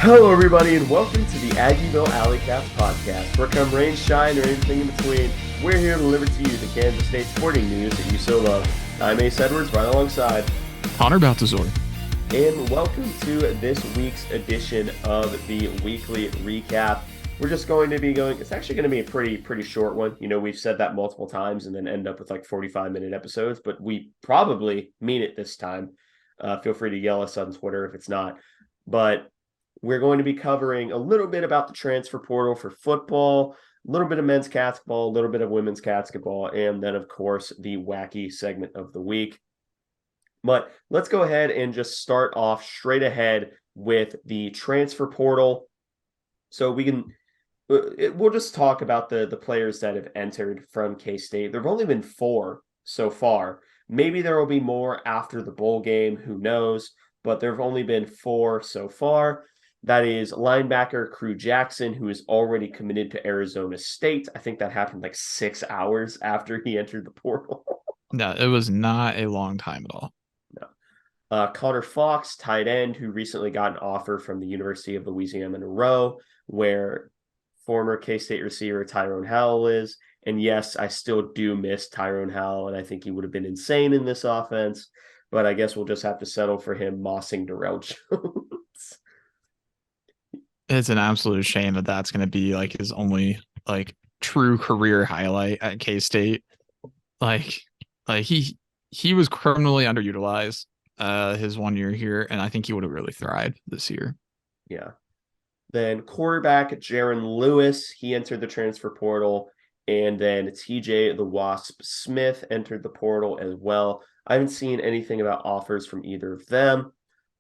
Hello, everybody, and welcome to the Aggieville Alleycats podcast. Where come rain, shine, or anything in between, we're here to deliver to you the Kansas State sporting news that you so love. I'm Ace Edwards, right alongside Connor Baltazar. And welcome to this week's edition of the weekly recap. We're just going to be it's actually going to be a pretty short one. You know, we've said that multiple times and then end up with like 45-minute episodes, but we probably mean it this time. Feel free to yell us on Twitter if it's not. But we're going to be covering a little bit about the transfer portal for football, a little bit of men's basketball, a little bit of women's basketball, and then, of course, the wacky segment of the week. But let's go ahead and just start off straight ahead with the transfer portal. So we'll just talk about the players that have entered from K-State. There have only been 4 so far. Maybe there will be more after the bowl game. Who knows? But there have only been 4 so far. That is linebacker Crew Jackson, who is already committed to Arizona State. I think that happened like 6 hours after he entered the portal. No, it was not a long time at all. No. Connor Fox, tight end, who recently got an offer from the University of Louisiana Monroe, where former K-State receiver Tyrone Howell is. And yes, I still do miss Tyrone Howell, and I think he would have been insane in this offense. But I guess we'll just have to settle for him mossing Darrell Jones. It's an absolute shame that that's going to be like his only like true career highlight at K-State. Like he was criminally underutilized his 1 year here, and I think he would have really thrived this year. Yeah. Then quarterback Jaron Lewis, he entered the transfer portal, and then TJ the Wasp Smith entered the portal as well. I haven't seen anything about offers from either of them,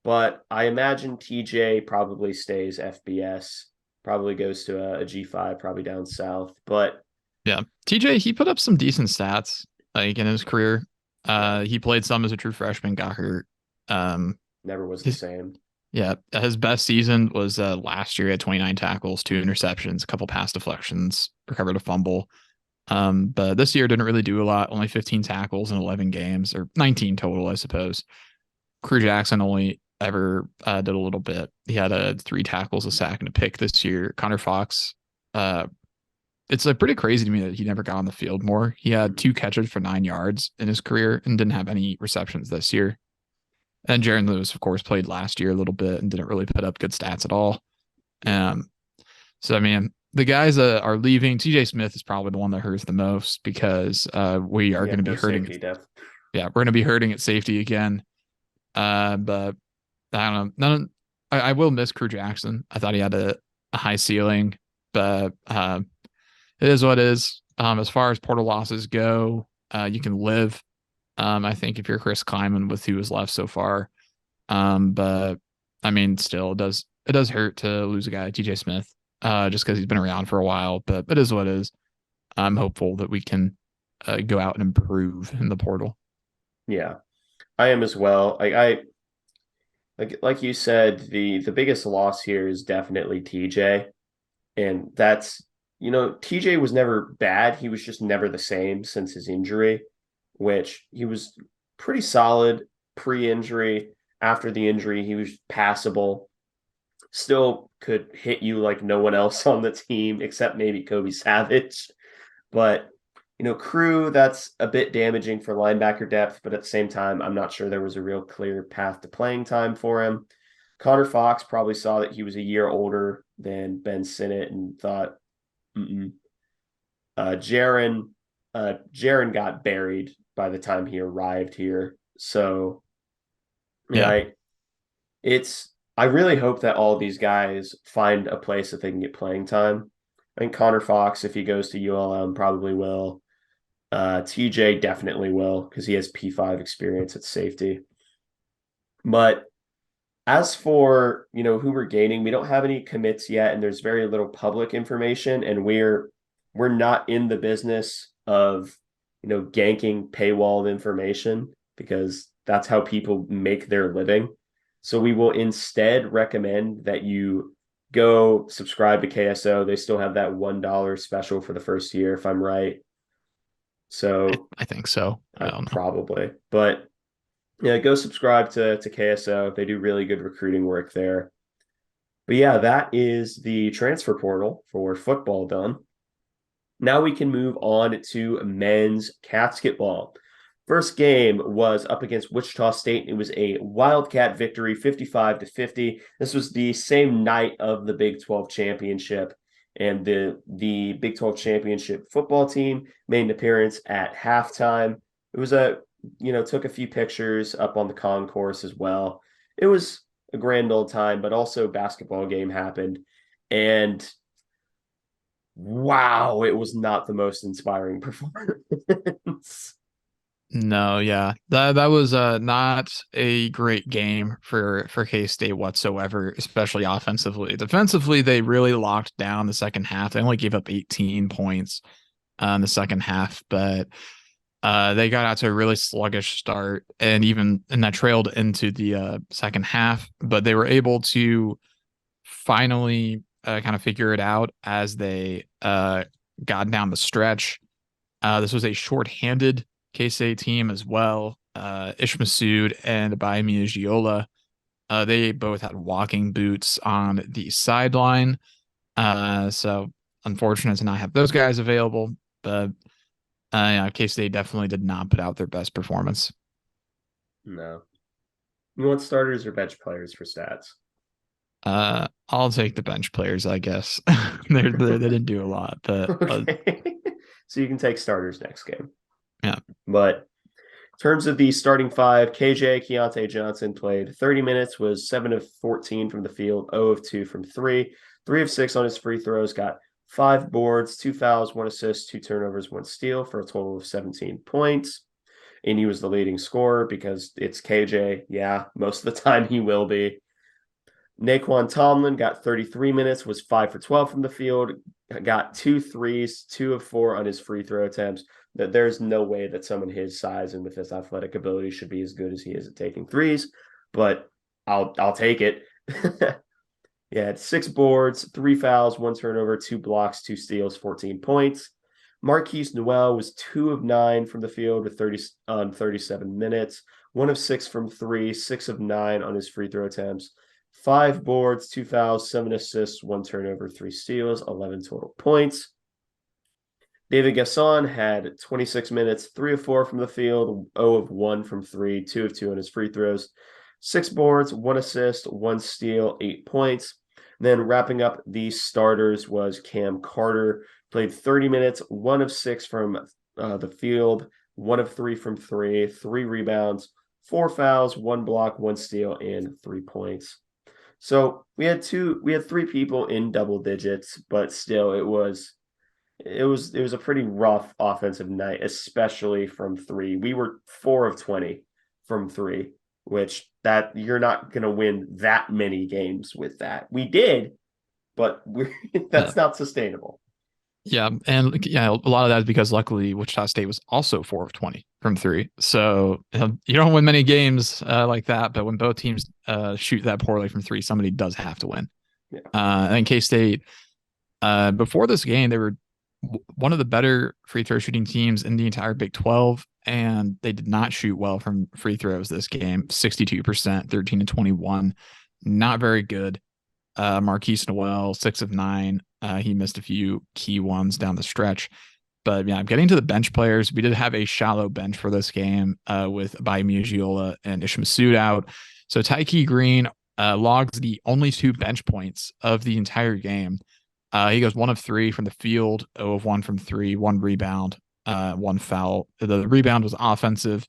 but I imagine TJ probably stays FBS, probably goes to a G5, probably down south. But yeah, TJ, he put up some decent stats like in his career. He played some as a true freshman, got hurt. Never was the same. Yeah, his best season was last year. He had 29 tackles, 2 interceptions, a couple pass deflections, recovered a fumble. But this year didn't really do a lot. Only 15 tackles in 11 games, or 19 total, I suppose. Crew Jackson only ever did a little bit. He had 3 tackles, a sack, and a pick this year. Connor Fox, it's pretty crazy to me that he never got on the field more. He had 2 catches for 9 yards in his career and didn't have any receptions this year. And Jaron Lewis, of course, played last year a little bit and didn't really put up good stats at all. So, I mean, the guys that are leaving, TJ Smith is probably the one that hurts the most because we are going to be hurting. Yeah, we're going to be hurting at safety again. But I don't know. I will miss Crew Jackson. I thought he had a high ceiling, but it is what it is. As far as portal losses go, you can live. I think if you're Chris Kleiman with who is left so far. But I mean, still it does hurt to lose a guy, TJ Smith, just because he's been around for a while, but it is what it is. I'm hopeful that we can go out and improve in the portal. Yeah, I am as well. Like you said, the biggest loss here is definitely TJ. And that's, TJ was never bad. He was just never the same since his injury, which he was pretty solid pre-injury. After the injury, he was passable. Still could hit you like no one else on the team except maybe Kobe Savage. But, Crew, that's a bit damaging for linebacker depth, but at the same time, I'm not sure there was a real clear path to playing time for him. Connor Fox probably saw that he was a year older than Ben Sinnott and thought, Jaron got buried by the time he arrived here. So, yeah, I really hope that all these guys find a place that they can get playing time. I think Connor Fox, if he goes to ULM, probably will. TJ definitely will because he has P5 experience at safety. But as for, who we're gaining, we don't have any commits yet, and there's very little public information, and we're not in the business of, ganking paywalled information because that's how people make their living. So we will instead recommend that you go subscribe to KSO. They still have that $1 special for the first year, if I'm right. So I think so. I don't know. Probably. But yeah, go subscribe to KSO. They do really good recruiting work there. But yeah, that is the transfer portal for football done. Now we can move on to men's basketball. First game was up against Wichita State. It was a Wildcat victory, 55-50. This was the same night of the Big 12 championship, and the Big 12 championship football team made an appearance at halftime. It was took a few pictures up on the concourse as well. It was a grand old time, but also basketball game happened, and wow, it was not the most inspiring performance. No, yeah. That was not a great game for K-State whatsoever, especially offensively. Defensively, they really locked down the second half. They only gave up 18 points in the second half, but they got out to a really sluggish start and that trailed into the second half, but they were able to finally kind of figure it out as they got down the stretch. This was a shorthanded K-State team as well. Ish Masood and Baimi Giola, they both had walking boots on the sideline. So unfortunate to not have those guys available, but yeah, K-State definitely did not put out their best performance. No. You want starters or bench players for stats? I'll take the bench players, I guess. They didn't do a lot, but Okay. So you can take starters next game. yeah. But in terms of the starting five, KJ Keontae Johnson played 30 minutes, was 7 of 14 from the field, 0 of 2 from 3, 3 of 6 on his free throws, got 5 boards, 2 fouls, 1 assist, 2 turnovers, 1 steal for a total of 17 points. And he was the leading scorer because it's KJ. Yeah, most of the time he will be. Naquan Tomlin got 33 minutes, was 5 for 12 from the field, got 2 threes, 2 of 4 on his free throw attempts. That there's no way that someone his size and with his athletic ability should be as good as he is at taking threes, but I'll take it. Yeah, 6 boards, 3 fouls, 1 turnover, 2 blocks, 2 steals, 14 points. Marquise Noel was 2 of 9 from the field with 37 minutes, 1 of 6 from 3, 6 of 9 on his free throw attempts. 5 boards, 2 fouls, 7 assists, 1 turnover, 3 steals, 11 total points. David Gasson had 26 minutes, 3 of 4 from the field, 0 of 1 from 3, 2 of 2 on his free throws, 6 boards, 1 assist, 1 steal, 8 points. Then wrapping up the starters was Cam Carter, played 30 minutes, 1 of 6 from the field, 1 of 3 from 3, 3 rebounds, 4 fouls, 1 block, 1 steal, and 3 points. So we had 3 people in double digits, but still it was a pretty rough offensive night, especially from 3. We were 4 of 20 from 3, which that you're not going to win that many games with that. We did, but that's not sustainable. Yeah, and yeah, a lot of that is because luckily Wichita State was also 4 of 20 from 3. So you don't win many games like that, but when both teams shoot that poorly from 3, somebody does have to win. Yeah. And K-State, before this game, they were one of the better free throw shooting teams in the entire Big 12, and they did not shoot well from free throws this game. 62%, 13 to 21, not very good. Marquise Noel, 6 of 9. He missed a few key ones down the stretch. But yeah, getting to the bench players, we did have a shallow bench for this game with Baimi Giola and Ish Masood out. So Tyke Green logs the only 2 bench points of the entire game. He goes 1 of 3 from the field, 0 of 1 from 3, 1 rebound, 1 foul. The rebound was offensive.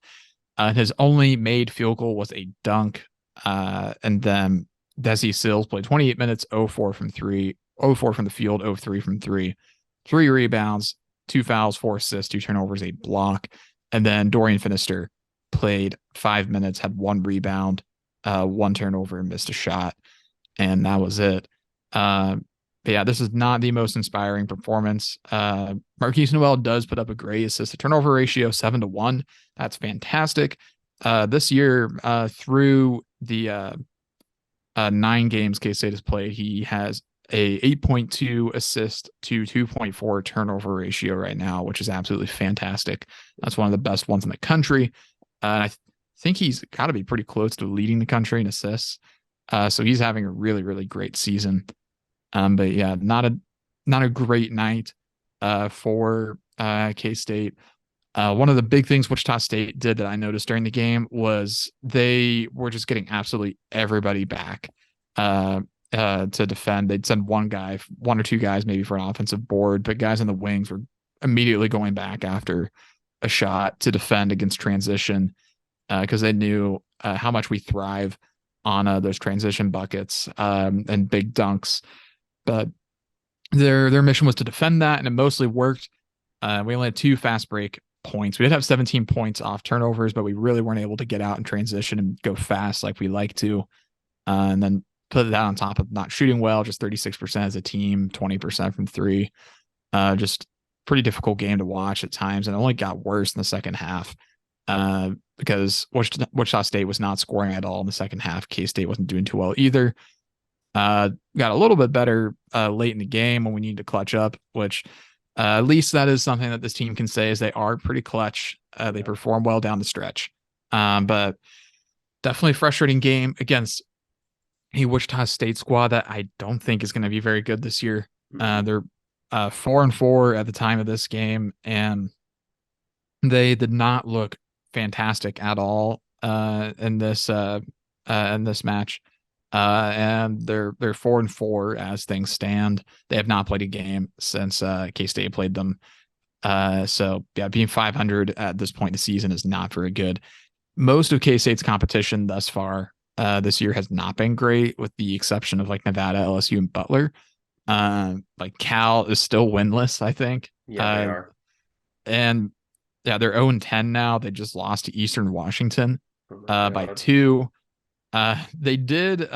His only made field goal was a dunk. And then Desi Sills played 28 minutes, 0-4 from 3, 0-4 from the field, 0-3 from 3, 3 rebounds, 2 fouls, 4 assists, 2 turnovers, 8 block. And then Dorian Finister played 5 minutes, had 1 rebound, 1 turnover, and missed a shot. And that was it. But yeah, this is not the most inspiring performance. Marquise Noel does put up a great assist to turnover ratio, 7-1. That's fantastic. This year, through the 9 games K-State has played, he has a 8.2 assist to 2.4 turnover ratio right now, which is absolutely fantastic. That's one of the best ones in the country. And I think he's got to be pretty close to leading the country in assists. So he's having a really, really great season. But yeah, not a great night for K-State. One of the big things Wichita State did that I noticed during the game was they were just getting absolutely everybody back to defend. They'd send one or two guys maybe for an offensive board, but guys in the wings were immediately going back after a shot to defend against transition because they knew how much we thrive on those transition buckets and big dunks. But their mission was to defend that, and it mostly worked. We only had 2 fast break points. We did have 17 points off turnovers, but we really weren't able to get out and transition and go fast like we like to. And then put that on top of not shooting well, just 36% as a team, 20% from three. Just pretty difficult game to watch at times, and it only got worse in the second half because Wichita State was not scoring at all in the second half. K-State wasn't doing too well either. Got a little bit better late in the game when we need to clutch up, which at least that is something that this team can say is they are pretty clutch. They perform well down the stretch. But definitely a frustrating game against a Wichita State squad that I don't think is going to be very good this year. They're 4-4 at the time of this game, and they did not look fantastic at all in this match. And they're 4-4 as things stand. They have not played a game since K-State played them. So yeah, being 500 at this point in the season is not very good. Most of K-State's competition thus far this year has not been great, with the exception of like Nevada, LSU, and Butler. Like Cal is still winless, I think. Yeah, they are. And yeah, they're 0-10 now. They just lost to Eastern Washington by God. 2. They did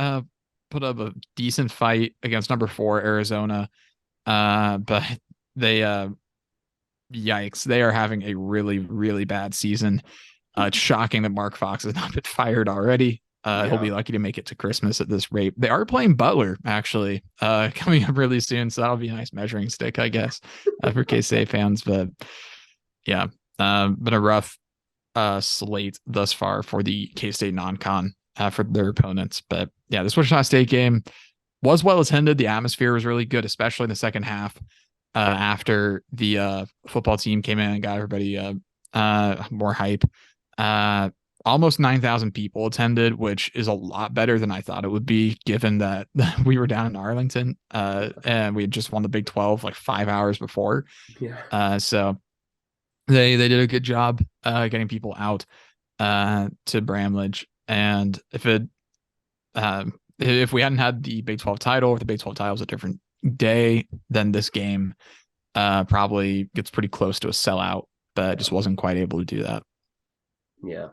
put up a decent fight against number 4 Arizona, but they yikes, they are having a really, really bad season. It's shocking that Mark Fox has not been fired already. He'll be lucky to make it to Christmas at this rate. They are playing Butler actually coming up really soon, so that'll be a nice measuring stick, I guess, for K-State fans. But yeah, been a rough slate thus far for the K-State non-con for their opponents. But yeah, this Wichita State game was well attended. The atmosphere was really good, especially in the second half after the football team came in and got everybody more hype. Almost 9,000 people attended, which is a lot better than I thought it would be, given that we were down in Arlington and we had just won the Big 12 like 5 hours before. Yeah. So they did a good job getting people out to Bramlage. And if we hadn't had the Big 12 title, if the Big 12 title was a different day, then this game probably gets pretty close to a sellout, but just wasn't quite able to do that. Yeah.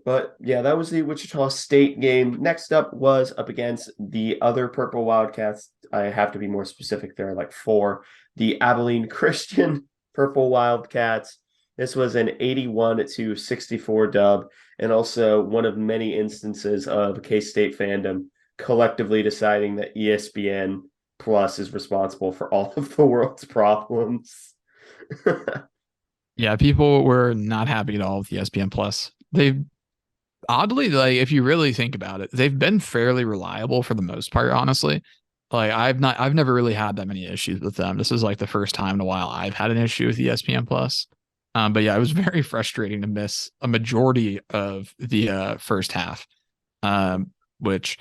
But yeah, that was the Wichita State game. Next up was up against the other Purple Wildcats. I have to be more specific. There are like 4. The Abilene Christian Purple Wildcats. This was an 81-64 dub, and also one of many instances of K-State fandom collectively deciding that ESPN Plus is responsible for all of the world's problems. Yeah, people were not happy at all with ESPN Plus. They've oddly, like, if you really think about it, they've been fairly reliable for the most part, honestly. Like I've never really had that many issues with them. This is like the first time in a while I've had an issue with ESPN Plus. But yeah, it was very frustrating to miss a majority of the first half, which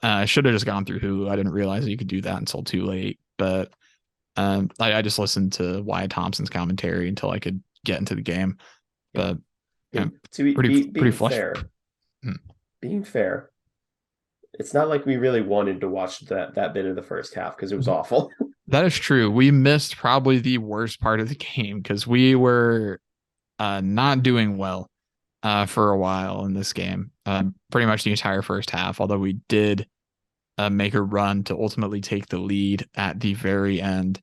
I should have just gone through Hulu. I didn't realize that you could do that until too late. But I just listened to Wyatt Thompson's commentary until I could get into the game. But yeah, pretty fair. Being fair, it's not like we really wanted to watch that bit of the first half because it was awful. That is true. We missed probably the worst part of the game because we were not doing well for a while in this game. Pretty much the entire first half, although we did make a run to ultimately take the lead at the very end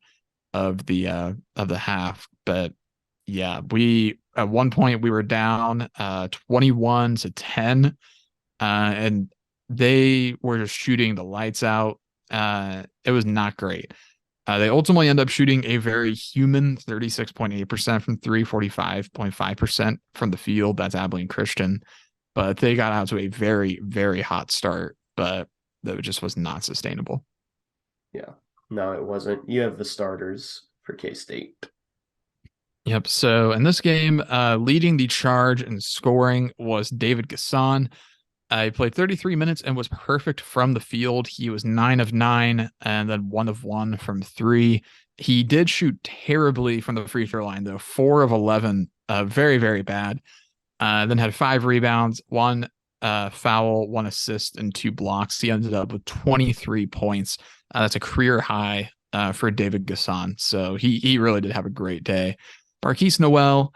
of the half. But yeah, we at one point we were down 21-10, and they were just shooting the lights out. It was not great. They ultimately end up shooting a very human 36.8% from 3, 45.5% from the field. That's Abilene Christian. but they got out to a very, very hot start, but that just was not sustainable. Yeah. No, it wasn't. You have the starters for K-State. Yep. So in this game, leading the charge and scoring was David Gasson. He played 33 minutes and was perfect from the field. He was 9 of 9 and then 1 of 1 from 3. He did shoot terribly from the free throw line, though, 4 of 11. Very, very bad. Then had 5 rebounds, 1 foul, 1 assist, and 2 blocks. He ended up with 23 points. That's a career high for David Gasson. So he really did have a great day. Marquise Noel,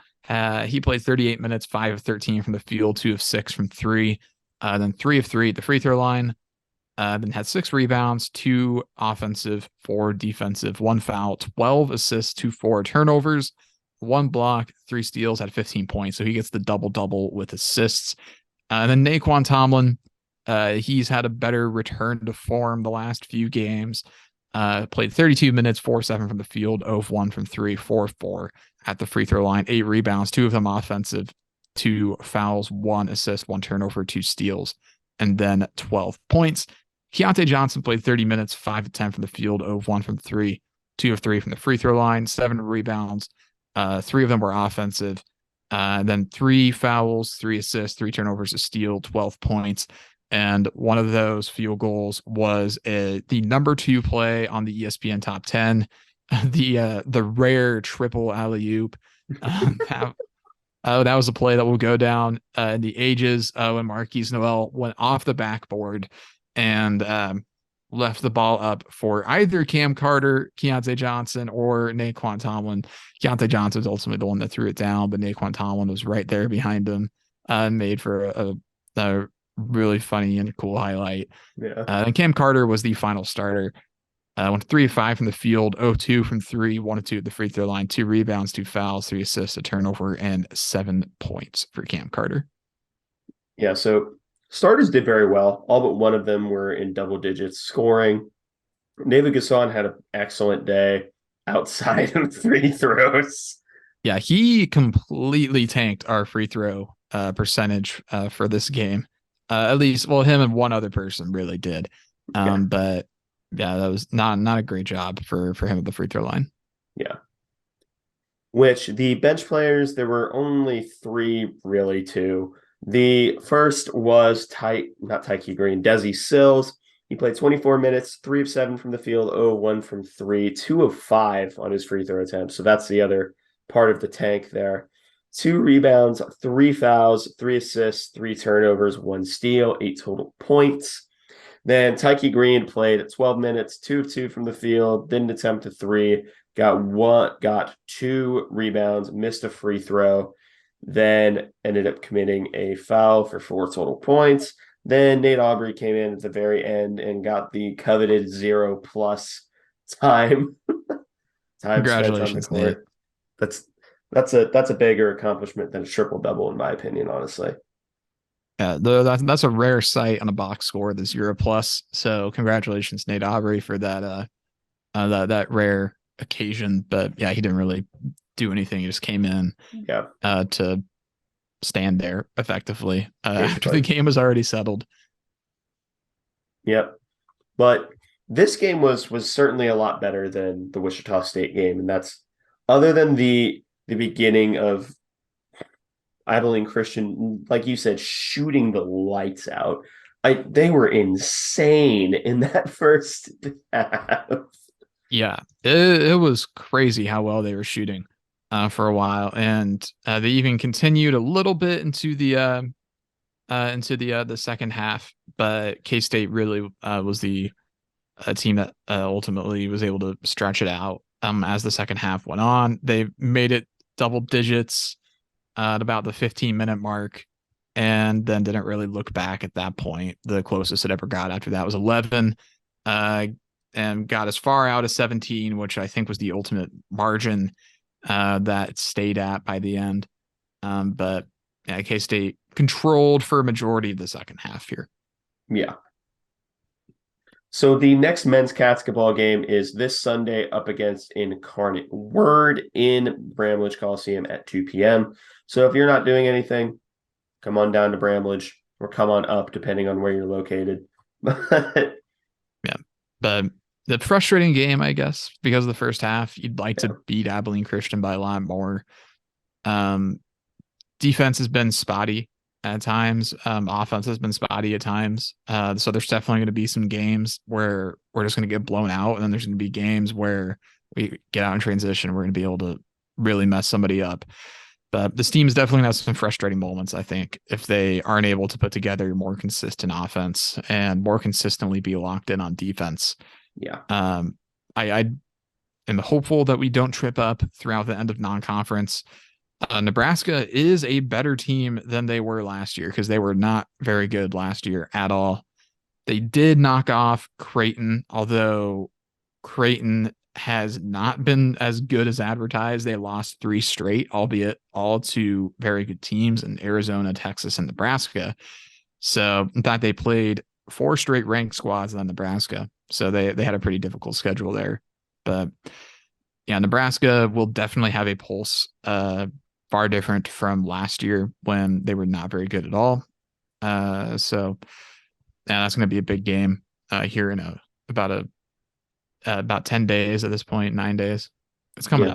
he played 38 minutes, 5 of 13 from the field, 2 of 6 from 3. Then 3 of 3 at the free throw line. Then had 6 rebounds, 2 offensive, 4 defensive, 1 foul, 12 assists, 2 4 turnovers, 1 block, 3 steals, had 15 points. So he gets the double-double with assists. And then Naquan Tomlin, he's had a better return to form the last few games. Played 32 minutes, 4-7 from the field, 0-1 from 3, 4-4 at the free throw line, 8 rebounds, 2 of them offensive, 2 fouls, 1 assist, 1 turnover, 2 steals, and then 12 points. Keontae Johnson played 30 minutes, 5 of 10 from the field, 0-1 from 3, 2 of 3 from the free throw line, 7 rebounds, 3 of them were offensive, then 3 fouls, 3 assists, 3 turnovers, a steal, 12 points. And one of those field goals was the number 2 play on the ESPN top 10, the rare triple alley-oop. That was a play that will go down in the ages when Marquise Noel went off the backboard and left the ball up for either Cam Carter, Keontae Johnson, or Naquan Tomlin. Keontae Johnson was ultimately the one that threw it down, but Naquan Tomlin was right there behind him and made for a really funny and cool highlight. Yeah. And Cam Carter was the final starter. Went 3 of 5 from the field, 0-2 from 3, 1 of 2 at the free throw line, 2 rebounds, 2 fouls, 3 assists, a turnover, and 7 points for Cam Carter. Yeah, so starters did very well. All but one of them were in double digits scoring. David Gasson had an excellent day outside of free throws. Yeah, he completely tanked our free throw percentage for this game. At least, well, him and one other person really did. But yeah, that was not a great job for him at the free throw line. Yeah. Which the bench players, there were only 3, really 2. The first was not Tyke Green, Desi Sills. He played 24 minutes, 3 of 7 from the field, 0-1 from 3, 2 of 5 on his free throw attempts. So that's the other part of the tank there. 2 rebounds, 3 fouls, 3 assists, 3 turnovers, 1 steal, 8 total points. Then Tyke Green played 12 minutes, 2 of 2 from the field, didn't attempt a 3, got 2 rebounds, missed a free throw, then ended up committing a foul for 4 total points. Then Nate Aubrey came in at the very end and got the coveted 0+ time. Time spent on the Congratulations, Nate. court. That's a bigger accomplishment than a triple-double, in my opinion, honestly. Yeah, that's a rare sight on a box score, the 0+. So congratulations, Nate Aubrey, for that rare occasion. But yeah, he didn't really do anything. He just came in to stand there effectively after the game was already settled. Yep. But this game was certainly a lot better than the Wichita State game. And that's other than the beginning of Abilene Christian, like you said, shooting the lights out. They were insane in that first half. Yeah, it was crazy how well they were shooting for a while, and they even continued a little bit into the second half. But K-State really was the team that ultimately was able to stretch it out as the second half went on. They made it double digits at about the 15-minute mark, and then didn't really look back at that point. The closest it ever got after that was 11, and got as far out as 17, which I think was the ultimate margin that it stayed at by the end. But yeah, K-State controlled for a majority of the second half here. Yeah. So the next men's basketball game is this Sunday up against Incarnate Word in Bramlage Coliseum at 2 p.m. So if you're not doing anything, come on down to Bramlage or come on up, depending on where you're located. But Yeah. But the frustrating game, I guess, because of the first half, you'd like to yeah, beat Abilene Christian by a lot more. Um, Defense has been spotty at times. Offense has been spotty at times. So there's definitely going to be some games where we're just going to get blown out, and then there's going to be games where we get out in transition. We're going to be able to really mess somebody up. But this team's definitely has some frustrating moments, I think, if they aren't able to put together more consistent offense and more consistently be locked in on defense. yeah, I am hopeful that we don't trip up throughout the end of non-conference. Nebraska is a better team than they were last year because they were not very good last year at all. They did knock off Creighton, although Creighton has not been as good as advertised. They lost 3 straight, albeit all to very good teams in Arizona, Texas, and Nebraska. So, in fact, they played 4 straight ranked squads on Nebraska. So they had a pretty difficult schedule there. But yeah, Nebraska will definitely have a pulse, far different from last year when they were not very good at all. So yeah, that's going to be a big game here in about 10 days at this point, 9 days. It's coming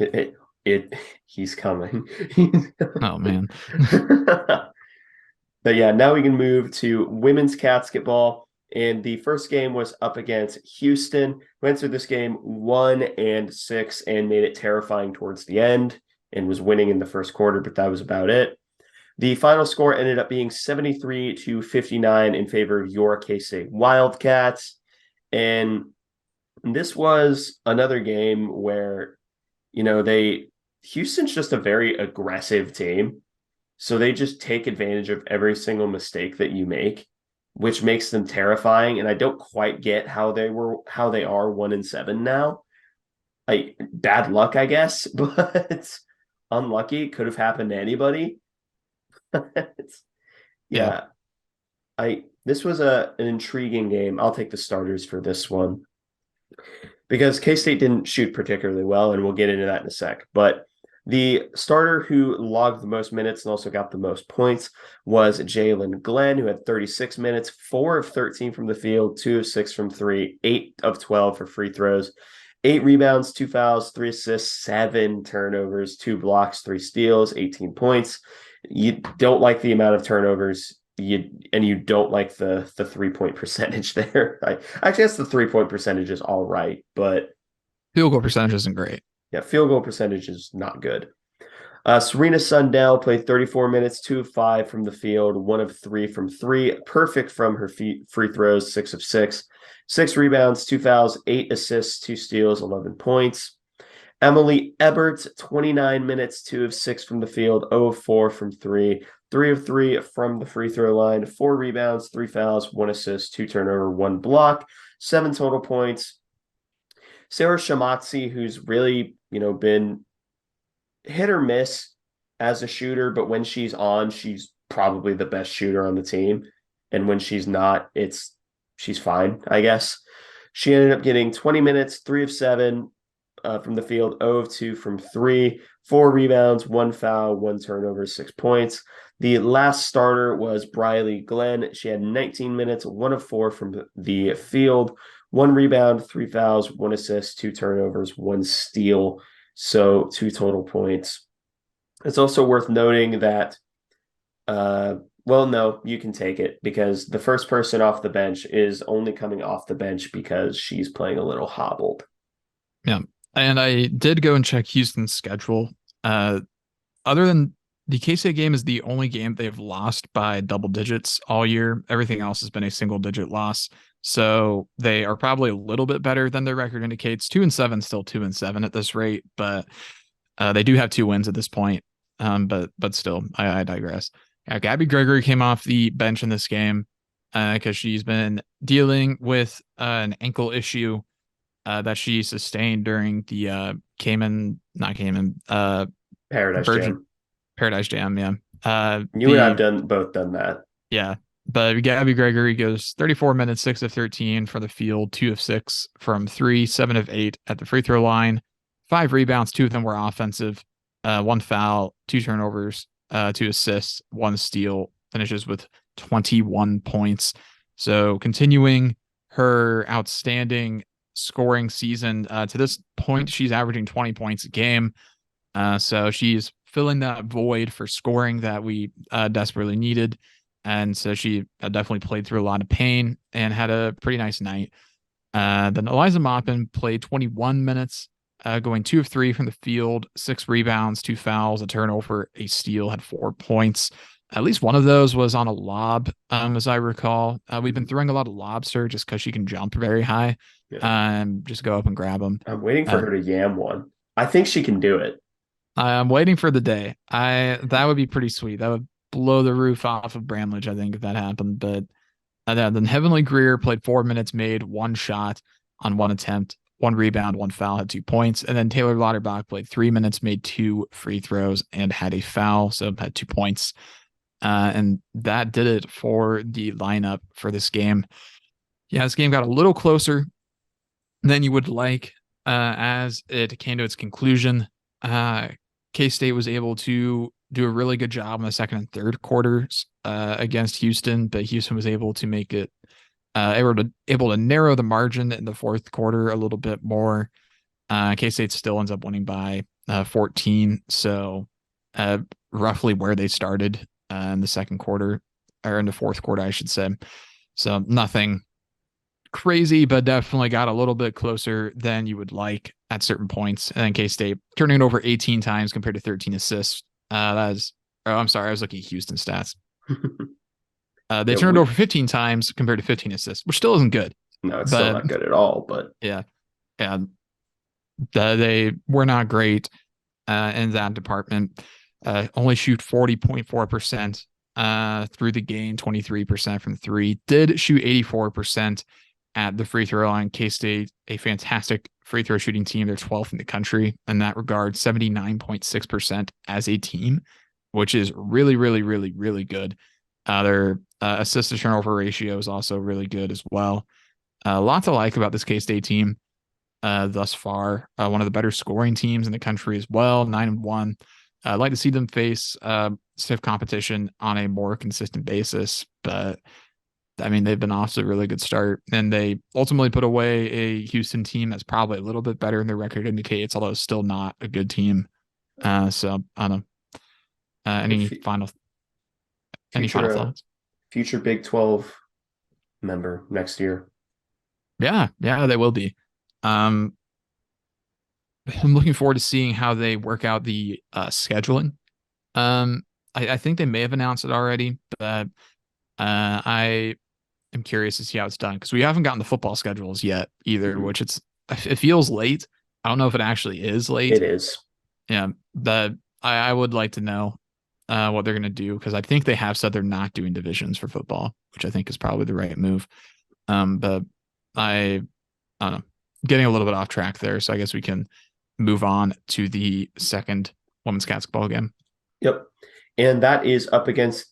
yeah. up. He's coming. Oh man. But yeah, now we can move to women's basketball. And the first game was up against Houston. Went through this game 1-6 and made it terrifying towards the end and was winning in the first quarter, but that was about it. The final score ended up being 73-59 in favor of your K-State Wildcats. And this was another game where, Houston's just a very aggressive team. So they just take advantage of every single mistake that you make, which makes them terrifying. And I don't quite get how they are 1-7 now. Like bad luck, I guess, but unlucky. Could have happened to anybody. Yeah. Yeah. This was an intriguing game. I'll take the starters for this one because K-State didn't shoot particularly well, and we'll get into that in a sec. But the starter who logged the most minutes and also got the most points was Jalen Glenn, who had 36 minutes, 4 of 13 from the field, 2 of 6 from 3, 8 of 12 for free throws, 8 rebounds, 2 fouls, 3 assists, 7 turnovers, 2 blocks, 3 steals, 18 points. You don't like the amount of turnovers. You don't like the 3-point percentage there. I guess the 3-point percentage is all right, but Field goal percentage isn't great. yeah, field goal percentage is not good. Serena Sundell played 34 minutes, 2 of 5 from the field, 1 of 3 from 3, perfect from her free throws, 6 of 6, 6 rebounds, 2 fouls, 8 assists, 2 steals, 11 points. Emily Ebert, 29 minutes, 2 of 6 from the field, 0 of 4 from 3, 3 of 3 from the free throw line, 4 rebounds, 3 fouls, 1 assist, 2 turnover, 1 block, 7 total points. Sarah Shamatzi, who's really, been hit or miss as a shooter, but when she's on, she's probably the best shooter on the team. And when she's not, she's fine, I guess. She ended up getting 20 minutes, 3 of 7 from the field, 0 of 2 from 3, 4 rebounds, 1 foul, 1 turnover, 6 points. The last starter was Briley Glenn. She had 19 minutes, 1 of 4 from the field, 1 rebound, 3 fouls, 1 assist, 2 turnovers, 1 steal. So 2 total points. It's also worth noting that, well, no, you can take it because the first person off the bench is only coming off the bench because she's playing a little hobbled. Yeah. And I did go and check Houston's schedule. Other than the K-State game is the only game they've lost by double digits all year. Everything else has been a single digit loss. So they are probably a little bit better than their record indicates. 2-7, still 2-7 at this rate, but they do have 2 wins at this point. But still, I digress. Gabby Gregory came off the bench in this game because she's been dealing with an ankle issue that she sustained during the Paradise Virgin Jam. Paradise Jam. Yeah. You and I've both done that. Yeah. But Gabby Gregory goes 34 minutes, 6 of 13 for the field, 2 of 6 from 3, 7 of 8 at the free throw line, 5 rebounds, 2 of them were offensive, 1 foul, 2 turnovers, 2 assists, 1 steal, finishes with 21 points. So continuing her outstanding scoring season. To this point, she's averaging 20 points a game. So she's filling that void for scoring that we desperately needed. And so she definitely played through a lot of pain and had a pretty nice night. Then Eliza Maupin played 21 minutes, going 2 of 3 from the field, 6 rebounds, 2 fouls, a turnover, a steal, had 4 points. At least one of those was on a lob, as I recall. We've been throwing a lot of lobs to her just because she can jump very high. Yeah. Just go up and grab them. I'm waiting for her to yam one. I think she can do it. I'm waiting for the day. That would be pretty sweet. That would blow the roof off of Bramlage, I think, if that happened. But then Heavenly Greer played 4 minutes, made 1 shot on 1 attempt, 1 rebound, 1 foul, had 2 points. And then Taylor Lauterbach played 3 minutes, made 2 free throws, and had a foul, so had 2 points. And that did it for the lineup for this game. Yeah, this game got a little closer than you would like as it came to its conclusion. K-State was able to do a really good job in the second and third quarters against Houston, but Houston was able to make it able to narrow the margin in the fourth quarter a little bit more. K-State still ends up winning by 14, so roughly where they started in the second quarter, or in the fourth quarter, I should say. So nothing crazy, but definitely got a little bit closer than you would like at certain points. And then K-State turning it over 18 times compared to 13 assists. I'm sorry, I was looking at Houston stats. They turned it over 15 times compared to 15 assists, which still isn't good. No, it's still not good at all. But yeah, they were not great in that department. Only shoot 40.4% through the game, 23% from 3. Did shoot 84% at the free throw line. K-State, a fantastic free throw shooting team. They're 12th in the country in that regard, 79.6% as a team, which is really, really, really, really good. Their assist to turnover ratio is also really good as well. A lot to like about this K-State team thus far. One of the better scoring teams in the country as well, 9-1. I'd like to see them face stiff competition on a more consistent basis, but I mean, they've been off to a really good start, and they ultimately put away a Houston team that's probably a little bit better than their record indicates, although it's still not a good team. So I don't know. Any final thoughts? Future Big 12 member next year. Yeah, they will be. I'm looking forward to seeing how they work out the scheduling. I think they may have announced it already, but I am curious to see how it's done because we haven't gotten the football schedules yet either, which it feels late. I don't know if it actually is late. It is. Yeah, but I would like to know what they're going to do because I think they have said they're not doing divisions for football, which I think is probably the right move. But I don't know, getting a little bit off track there, so I guess we can move on to the second women's basketball game. Yep. And that is up against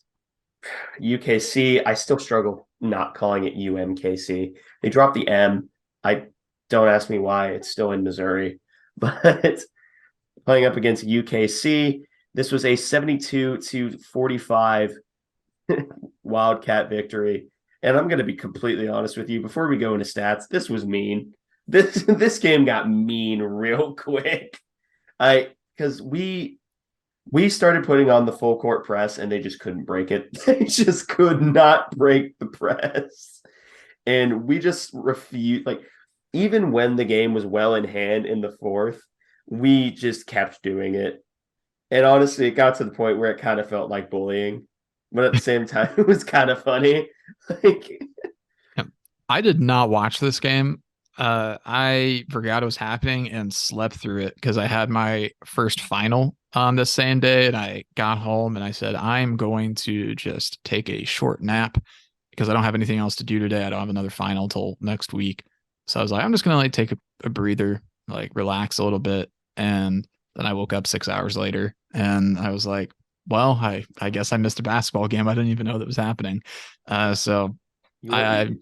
UKC. I still struggle not calling it UMKC. They dropped the M. Don't ask me why. It's still in Missouri. But playing up against UKC, this was a 72-45 Wildcat victory. And I'm going to be completely honest with you. Before we go into stats, this was mean. This game got mean real quick. Because we started putting on the full court press and they just couldn't break it. They just could not break the press. And we just refused. Like, even when the game was well in hand in the fourth, we just kept doing it. And honestly, it got to the point where it kind of felt like bullying. But at the same time, it was kind of funny. I did not watch this game. I forgot it was happening and slept through it because I had my first final on the same day, and I got home and I said, I'm going to just take a short nap because I don't have anything else to do today. I don't have another final till next week. So I was like, I'm just going to like take a breather, like relax a little bit. And then I woke up 6 hours later and I was like, well, I guess I missed a basketball game. I didn't even know that was happening. So I'm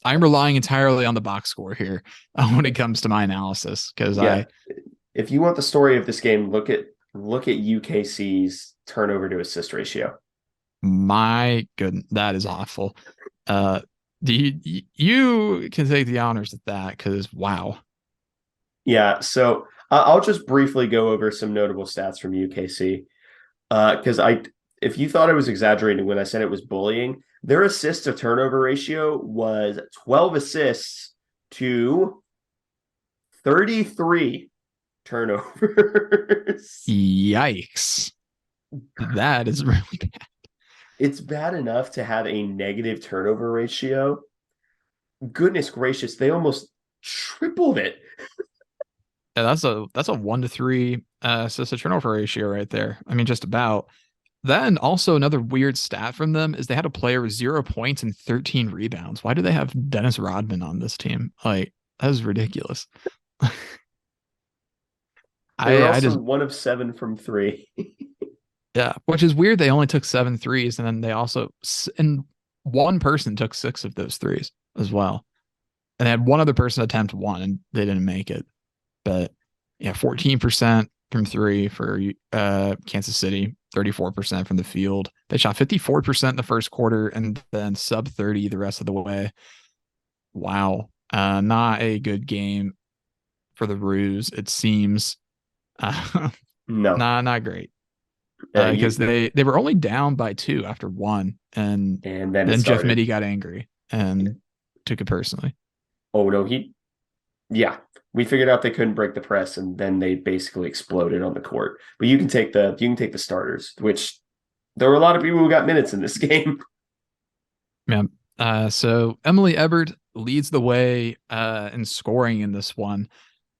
relying entirely on the box score here when it comes to my analysis. Because if you want the story of this game, look at Look at UKC's turnover to assist ratio. My goodness, that is awful. Uh, do you can take the honors at that because wow. Yeah, so I'll just briefly go over some notable stats from UKC. Because if you thought I was exaggerating when I said it was bullying, their assist to turnover ratio was 12 assists to 33 turnovers. Yikes. That is really bad. It's bad enough to have a negative turnover ratio. Goodness gracious, they almost tripled it. Yeah, that's a 1 to 3 assist to turnover ratio right there. I mean, just about. Then also another weird stat from them is they had a player with 0 points and 13 rebounds. Why do they have Dennis Rodman on this team? Like, that is ridiculous. They were I also just, 1 of 7 from three. yeah, which is weird. They only took 7 threes, and then they also, and one person took 6 of those threes as well. And they had one other person attempt one, and they didn't make it. But yeah, 14% from three for Kansas City, 34% from the field. They shot 54% in the first quarter and then sub 30 the rest of the way. Wow. Not a good game for the Ruse, it seems. No. Not great. Because You they were only down by 2 after one, and and then it then Jeff started. Mittie got angry and took it personally. Oh no, yeah. We figured out they couldn't break the press and then they basically exploded on the court. But you can take the starters, which there were a lot of people who got minutes in this game. Yeah. So Emily Ebert leads the way in scoring in this one,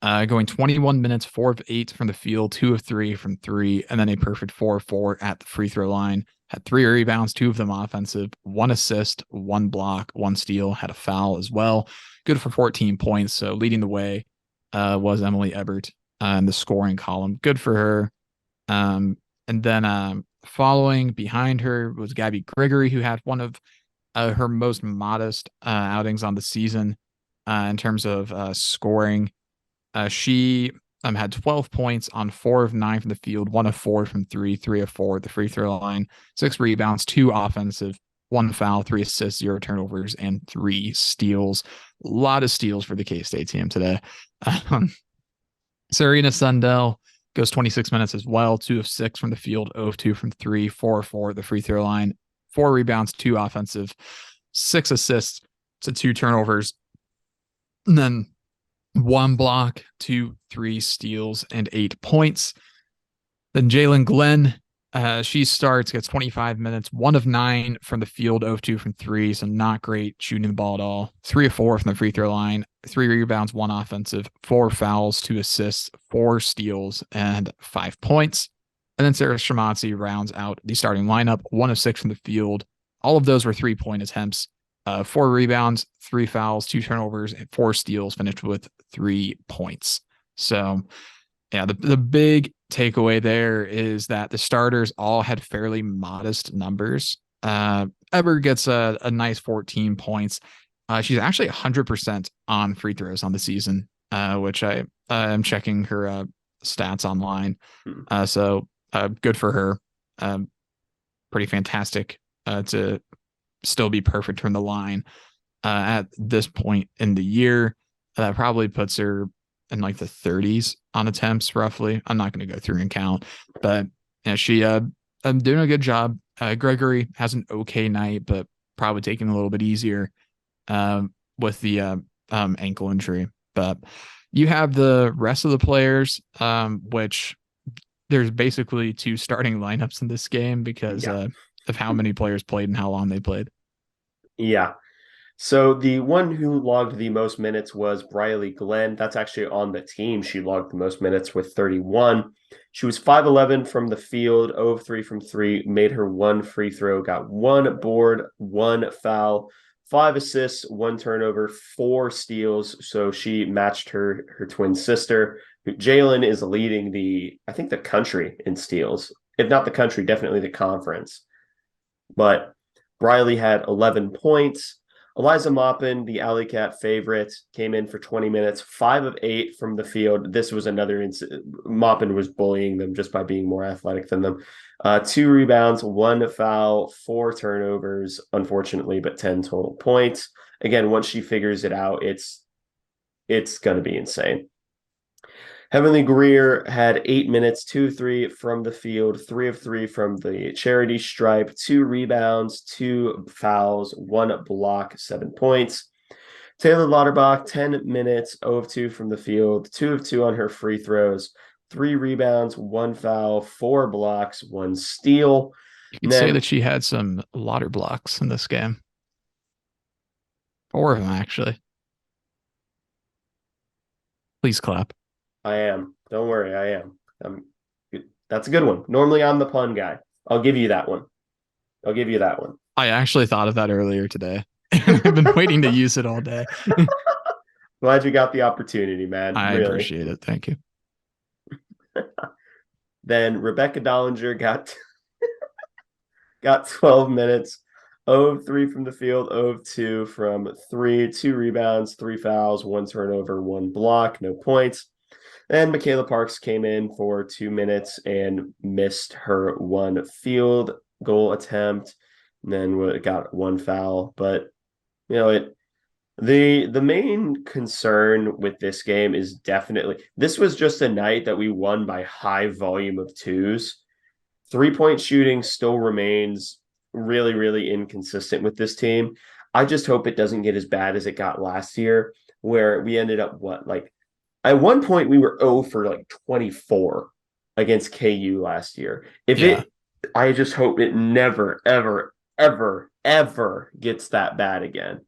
going 21 minutes, 4 of 8 from the field, 2 of 3 from three, and then a perfect 4 of 4 at the free throw line. Had 3 rebounds, 2 of them offensive, 1 assist, 1 block, 1 steal, had a foul as well. Good for 14 points. So leading the way was Emily Ebert in the scoring column. Good for her. And then following behind her was Gabby Gregory, who had one of her most modest outings on the season in terms of scoring. She had 12 points on 4 of 9 from the field, 1 of 4 from three, 3 of 4 at the free throw line, 6 rebounds, 2 offensive, 1 foul, 3 assists, 0 turnovers, and 3 steals. A lot of steals for the K-State team today. Serena Sundell goes 26 minutes as well, 2 of 6 from the field, 0 of 2 from three, 4 of 4 at the free throw line, 4 rebounds, 2 offensive, 6 assists to 2 turnovers, and then 1 block, 2, 3 steals, and 8 points. Then Jalen Glenn, she starts, gets 25 minutes, 1 of 9 from the field, 0 of 2 from three, so not great shooting the ball at all. 3 of 4 from the free throw line, 3 rebounds, 1 offensive, 4 fouls, 2 assists, 4 steals, and 5 points. And then Sarah Shamazi rounds out the starting lineup, 1 of 6 from the field. All of those were 3-point attempts. 4 rebounds, 3 fouls, 2 turnovers, and 4 steals, finished with 3 points. So, yeah, the big takeaway there is that the starters all had fairly modest numbers. Eber gets a nice 14 points. She's actually 100% on free throws on the season, which I am checking her stats online. So good for her. Pretty fantastic to still be perfect from the line at this point in the year. That probably puts her in like the 30s on attempts, roughly. I'm not going to go through and count, but yeah, she I'm doing a good job. Gregory has an okay night, but probably taking a little bit easier with the ankle injury. But you have the rest of the players, which there's basically 2 starting lineups in this game because Yeah. of how many players played and how long they played. Yeah. So the one who logged the most minutes was Briley Glenn. That's actually on the team. She logged the most minutes with 31. She was 5'11 from the field, 0 of 3 from three, made her 1 free throw, got 1 board, 1 foul, 5 assists, 1 turnover, 4 steals. So she matched her twin sister. Jalen is leading I think the country in steals. If not the country, definitely the conference. But Briley had 11 points. Eliza Maupin, the Alley Cat favorite, came in for 20 minutes, 5 of 8 from the field. This was another Maupin was bullying them just by being more athletic than them. 2 rebounds, 1 foul, 4 turnovers, unfortunately, but 10 total points. Again, once she figures it out, it's going to be insane. Heavenly Greer had 8 minutes, 2 of 3 from the field, 3 of 3 from the charity stripe, 2 rebounds, 2 fouls, 1 block, 7 points. Taylor Lauterbach, 10 minutes, 0 of 2 from the field, 2 of 2 on her free throws, 3 rebounds, 1 foul, 4 blocks, 1 steal. You And could say then that she had some Lauder blocks in this game. 4 of them, actually. Please clap. I am. Don't worry, I am. That's a good one. Normally, I'm the pun guy. I'll give you that one. I'll give you that one. I actually thought of that earlier today. And I've been waiting to use it all day. Glad you got the opportunity, man. I Really. appreciate it. Thank you. Then Rebecca Dollinger got 12 minutes, 0 of 3 from the field, 0 of 2 from 3, 2 rebounds, 3 fouls, 1 turnover, 1 block, no points. And Michaela Parks came in for 2 minutes and missed her 1 field goal attempt, and then got 1 foul. But you know, the main concern with this game is definitely this was just a night that we won by high volume of twos. 3-point shooting still remains really, really inconsistent with this team. I just hope it doesn't get as bad as it got last year, where we ended up at one point we were 0 for 24 against KU last year. Yeah. I just hope it never, ever, ever, ever gets that bad again.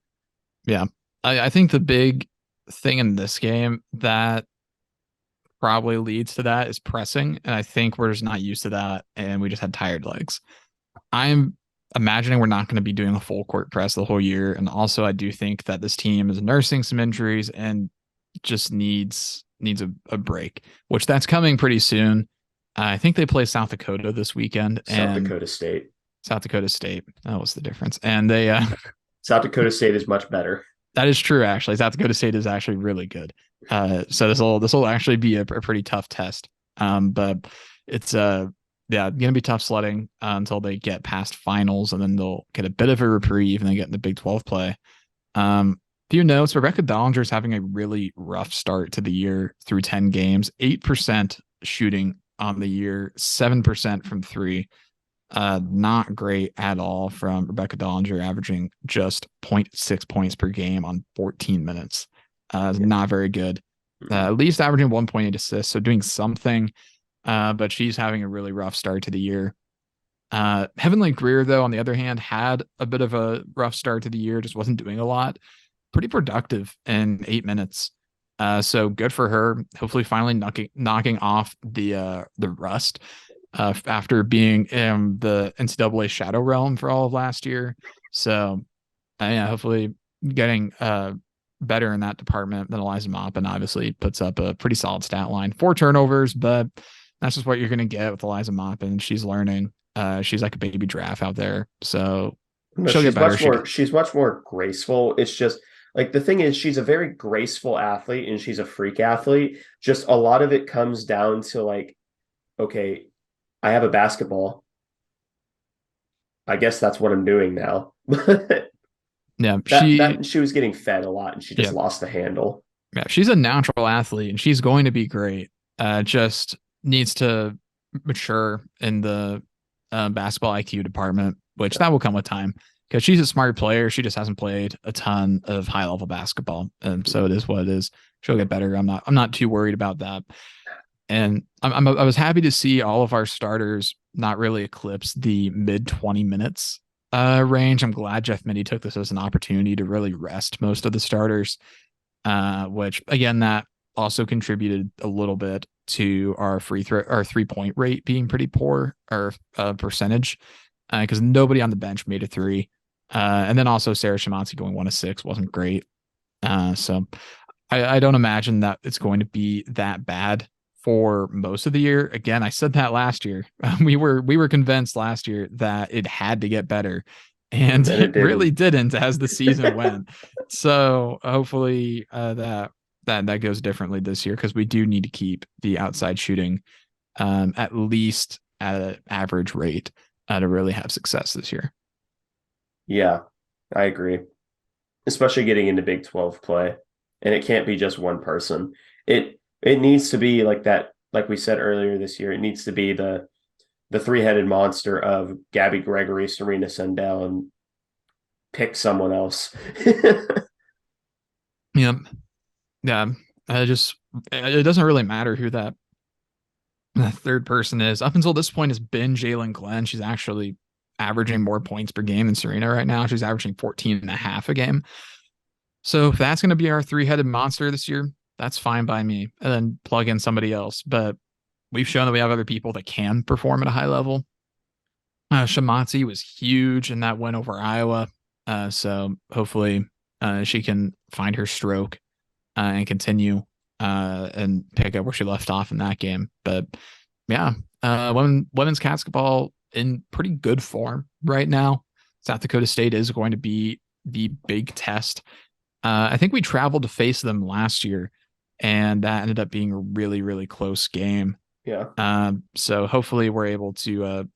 Yeah. I think the big thing in this game that probably leads to that is pressing. And I think we're just not used to that. And we just had tired legs. I'm imagining we're not going to be doing a full court press the whole year. And also, I do think that this team is nursing some injuries and just needs a break, which that's coming pretty soon. I think they play South Dakota this weekend. South Dakota State. South Dakota State. That was the difference. And they South Dakota State is much better. That is true, actually. South Dakota State is actually really good. So this will actually be a pretty tough test. But it's gonna be tough sledding until they get past finals, and then they'll get a bit of a reprieve and then get in the Big 12 play. Few notes: Rebecca Dollinger is having a really rough start to the year through 10 games. 8% shooting on the year, 7% from 3. Not great at all from Rebecca Dollinger, averaging just 0.6 points per game on 14 minutes. Not very good. At least averaging 1.8 assists, so doing something. But she's having a really rough start to the year. Heavenly Greer, though, on the other hand, had a bit of a rough start to the year, just wasn't doing a lot. Pretty productive in 8 minutes. So good for her. Hopefully finally knocking off the rust. After being in the NCAA shadow realm for all of last year. So, yeah, hopefully getting better in that department than Eliza Maupin obviously puts up a pretty solid stat line. 4 turnovers, but that's just what you're going to get with Eliza Maupin. She's learning. She's like a baby giraffe out there. So she'll get better. She's much more graceful. It's just the thing is, she's a very graceful athlete and she's a freak athlete. Just a lot of it comes down to okay, I have a basketball. I guess that's what I'm doing now. Yeah, she was getting fed a lot and she just lost the handle. Yeah, she's a natural athlete and she's going to be great. Just needs to mature in the basketball IQ department, which that will come with time because she's a smart player. She just hasn't played a ton of high level basketball, and so it is what it is. She'll get better. I'm not too worried about that. And I was happy to see all of our starters not really eclipse the mid 20 minutes range. I'm glad Jeff Mittie took this as an opportunity to really rest most of the starters, which again, that also contributed a little bit to our 3-point rate being pretty poor, or percentage, because nobody on the bench made a 3. And then also Sarah Shimanski going 1 of 6 wasn't great. So I don't imagine that it's going to be that bad for most of the year. Again, I said that last year. We were convinced last year that it had to get better, and And it it really didn't. didn't as the season went. So hopefully that goes differently this year because we do need to keep the outside shooting at least at an average rate to really have success this year. Yeah, I agree. Especially getting into Big 12 play. And it can't be just one person. It needs to be like that, like we said earlier this year, it needs to be the three-headed monster of Gabby Gregory, Serena Sendell, and pick someone else. Yep. Yeah. It doesn't really matter who that third person is. Up until this point has been Jalen Glenn. She's actually averaging more points per game than Serena right now. She's averaging 14 and a half a game. So if that's going to be our three-headed monster this year, that's fine by me. And then plug in somebody else. But we've shown that we have other people that can perform at a high level. Shamazi was huge in that win over Iowa. So hopefully she can find her stroke and continue and pick up where she left off in that game. But yeah, women's basketball in pretty good form right now. South Dakota State is going to be the big test. I think we traveled to face them last year, and that ended up being a really, really close game. Yeah. So hopefully we're able to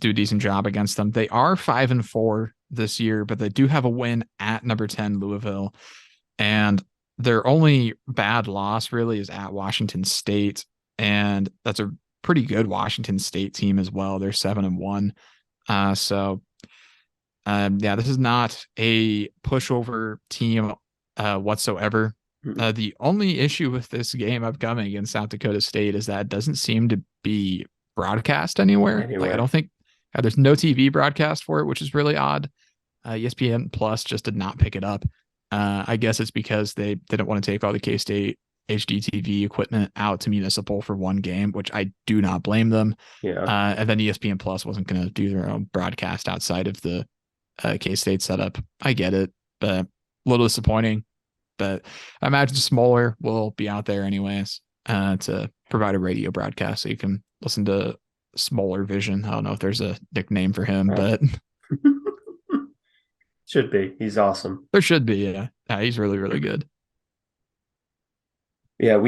do a decent job against them. They are 5-4 this year, but they do have a win at number 10 Louisville, and their only bad loss really is at Washington State, and that's a pretty good Washington State team as well. They're 7-1. Yeah, this is not a pushover team whatsoever. The only issue with this game upcoming against South Dakota State is that it doesn't seem to be broadcast anywhere. Like I don't think there's no TV broadcast for it, which is really odd. ESPN Plus just did not pick it up. I guess it's because they didn't want to take all the K-State HDTV equipment out to Municipal for one game, which I do not blame them. Yeah. And then ESPN Plus wasn't going to do their own broadcast outside of the K-State setup. I get it, but a little disappointing. But I imagine Smoller will be out there anyways to provide a radio broadcast so you can listen to Smoller Vision. I don't know if there's a nickname for him, but should be. He's awesome. There should be. Yeah, he's really, really good. Yeah,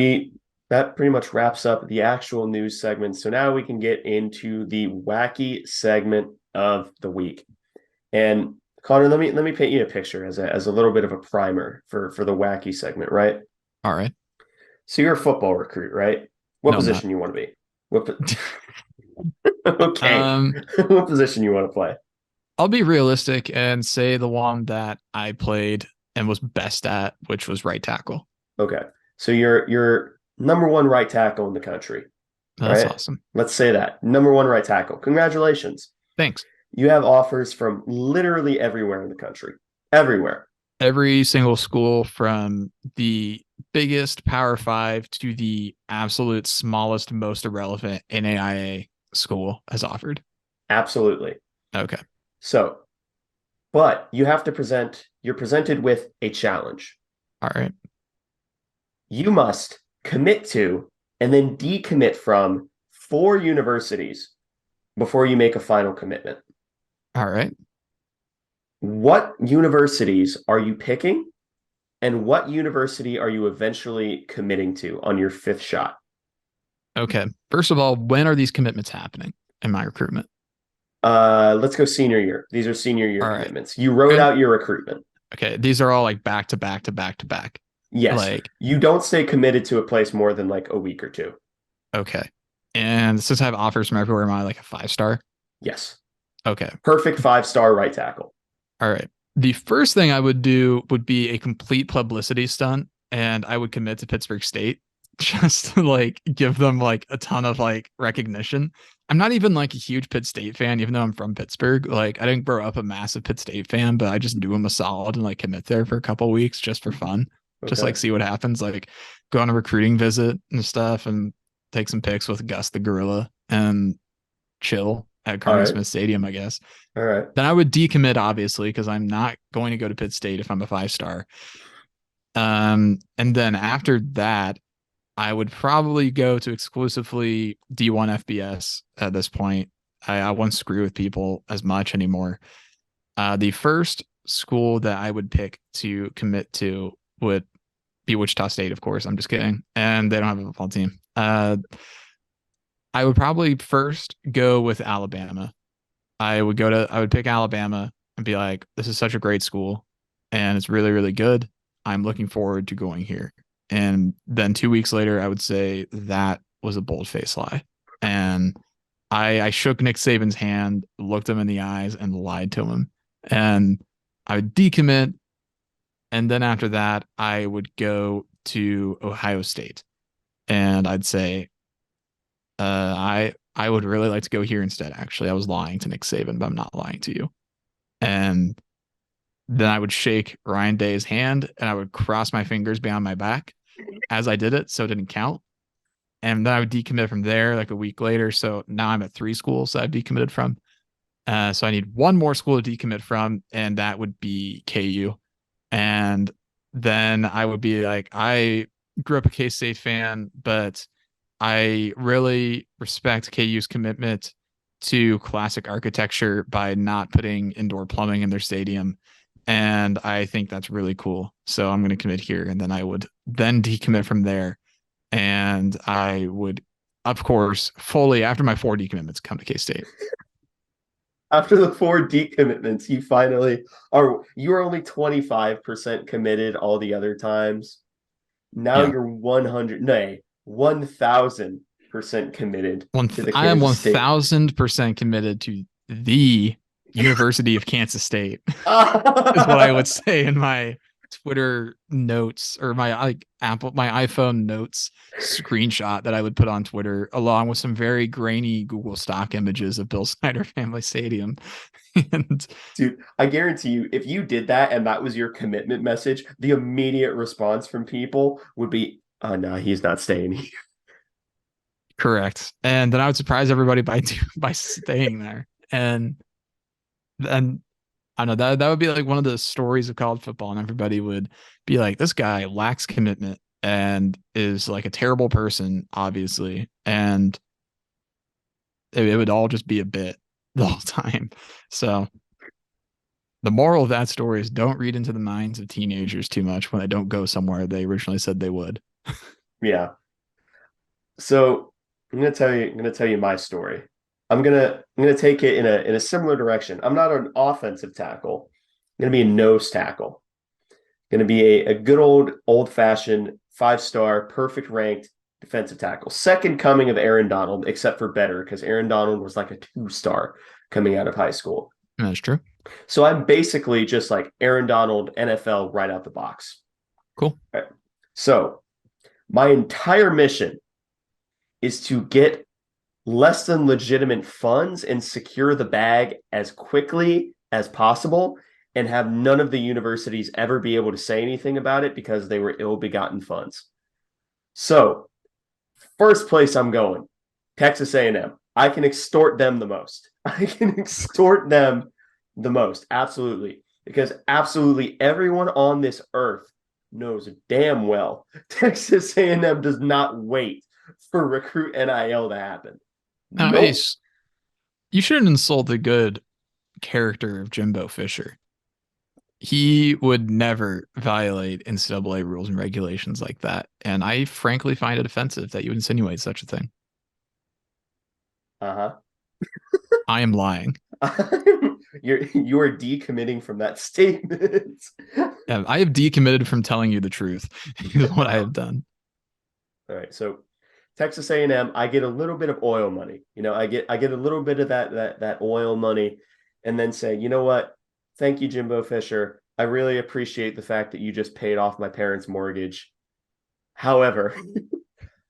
that pretty much wraps up the actual news segment. So now we can get into the wacky segment of the week. And Connor, let me paint you a picture as a little bit of a primer for the wacky segment, right? All right. So you're a football recruit, right? What position you want to be? Okay. What position you want to play? I'll be realistic and say the one that I played and was best at, which was right tackle. Okay. So you're number one right tackle in the country. That's right? Awesome. Let's say that. Number one right tackle. Congratulations. Thanks. You have offers from literally everywhere in the country. Everywhere. Every single school from the biggest Power 5 to the absolute smallest, most irrelevant NAIA school has offered. Absolutely. Okay. So, but you have to you're presented with a challenge. All right. You must commit to and then decommit from 4 universities before you make a final commitment. All right. What universities are you picking, and what university are you eventually committing to on your 5th shot? Okay. First of all, when are these commitments happening in my recruitment? Let's go senior year. These are senior year commitments. You wrote out your recruitment. Okay. These are all like back to back to back to back. Yes. Like you don't stay committed to a place more than like a week or 2. Okay. And since I have offers from everywhere, am I like a 5-star? Yes. Okay. Perfect 5-star right tackle. All right. The first thing I would do would be a complete publicity stunt, and I would commit to Pittsburgh State just to like give them like a ton of like recognition. I'm not even like a huge Pitt State fan, even though I'm from Pittsburgh. Like I didn't grow up a massive Pitt State fan, but I just do them a solid and like commit there for a couple of weeks just for fun. Okay. Just like see what happens, like go on a recruiting visit and stuff and take some pics with Gus the Gorilla and chill at Carter Smith Stadium, I guess. All right. Then I would decommit, obviously, because I'm not going to go to Pitt State if I'm a 5-star. And then after that, I would probably go to exclusively D1 FBS at this point. I won't screw with people as much anymore. The first school that I would pick to commit to would be Wichita State, of course. I'm just kidding. And they don't have a football team. I would probably first go with Alabama. I would pick Alabama and be like, this is such a great school and it's really, really good. I'm looking forward to going here. And then 2 weeks later, I would say that was a bold faced lie. And I shook Nick Saban's hand, looked him in the eyes, and lied to him. And I would decommit. And then after that, I would go to Ohio State. And I'd say, I would really like to go here instead. Actually, I was lying to Nick Saban, but I'm not lying to you. And then I would shake Ryan Day's hand and I would cross my fingers behind my back as I did it, so it didn't count. And then I would decommit from there like a week later. So now I'm at 3 schools that I've decommitted from. So I need one more school to decommit from, and that would be KU. And then I would be like, I grew up a K-State fan, but I really respect KU's commitment to classic architecture by not putting indoor plumbing in their stadium. And I think that's really cool. So I'm going to commit here. And then I would then decommit from there. And I would, of course, fully after my 4 decommitments, come to K State. After the 4 decommitments, you were only 25% committed all the other times. Now Yeah. you're 100, no, 1,000% committed to the I am Kansas State. 1000% committed to the University of Kansas State, is what I would say in my Twitter notes or my my iPhone notes screenshot that I would put on Twitter, along with some very grainy Google stock images of Bill Snyder Family Stadium. And Dude, I guarantee you, if you did that and that was your commitment message, the immediate response from people would be, "Oh no, he's not staying here." correct. And then I would surprise everybody by staying there. And then I know that would be like one of the stories of college football, and everybody would be like, this guy lacks commitment and is like a terrible person, obviously. And it would all just be a bit the whole time. So the moral of that story is don't read into the minds of teenagers too much when they don't go somewhere they originally said they would. Yeah. So I'm gonna tell you my story. I'm gonna take it in a similar direction. I'm not an offensive tackle. I'm gonna be a nose tackle. Gonna be a good old fashioned 5-star, perfect ranked defensive tackle. Second coming of Aaron Donald, except for better, because Aaron Donald was like a 2-star coming out of high school. That's true. So I'm basically just like Aaron Donald, NFL, right out the box. Cool. All right. So my entire mission is to get less than legitimate funds and secure the bag as quickly as possible and have none of the universities ever be able to say anything about it because they were ill-begotten funds. So, first place I'm going, Texas A&M. I can extort them the most. I can extort them the most, absolutely, because absolutely everyone on this earth knows damn well Texas A&M does not wait for recruit NIL to happen. Now, Nope. Ace, you shouldn't insult the good character of Jimbo Fisher. He would never violate NCAA rules and regulations like that. And I frankly find it offensive that you insinuate such a thing. Uh-huh. I am lying. You are decommitting from that statement. I have decommitted from telling you the truth. Is what I have done. All right, so Texas A&M, I get a little bit of oil money. I get a little bit of that oil money, and then say, you know what? Thank you, Jimbo Fisher. I really appreciate the fact that you just paid off my parents' mortgage. However,